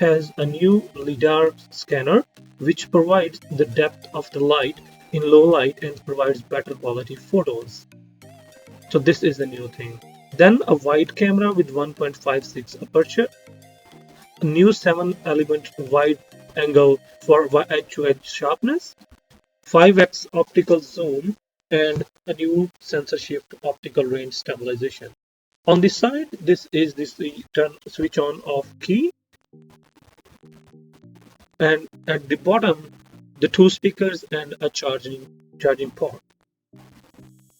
has a new LiDAR scanner which provides the depth of the light in low light and provides better quality photos. So this is the new thing. Then a wide camera with 1.56 aperture, a new 7-element wide angle for edge-to-edge sharpness, 5x optical zoom, and a new sensor shift optical range stabilization. On the side, this is the turn switch on off key, and at the bottom, the two speakers and a charging port.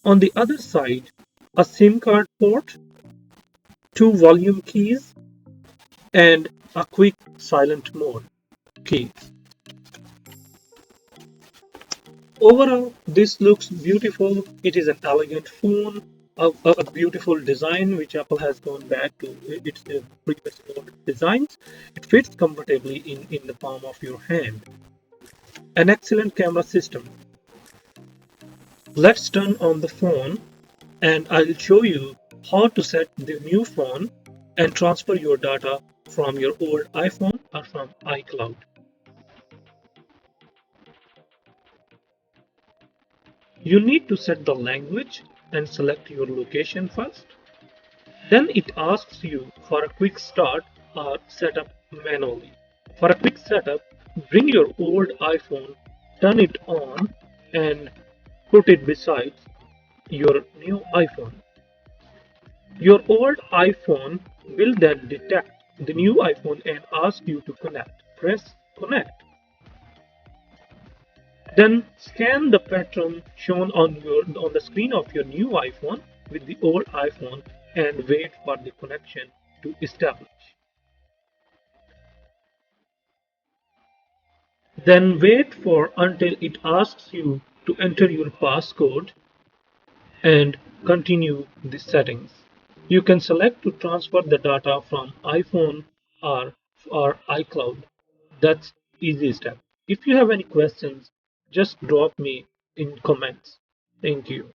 On the other side, a SIM card port, two volume keys, and a quick silent mode key. Overall, this looks beautiful. It is an elegant phone, a beautiful design which Apple has gone back to its previous designs. It fits comfortably in the palm of your hand. An excellent camera system. Let's turn on the phone and I'll show you how to set the new phone and transfer your data from your old iPhone or from iCloud. You need to set the language and select your location first. Then it asks you for a quick start or setup manually. For a quick setup, bring your old iPhone, turn it on, and put it beside your new iPhone. Your old iPhone will then detect the new iPhone and ask you to connect. Press connect. Then scan the pattern shown on the screen of your new iPhone with the old iPhone and wait for the connection to establish. Then wait for until it asks you to enter your passcode and continue the settings. You can select to transfer the data from iPhone or iCloud. That's easy step. If you have any questions, just drop me in comments. Thank you.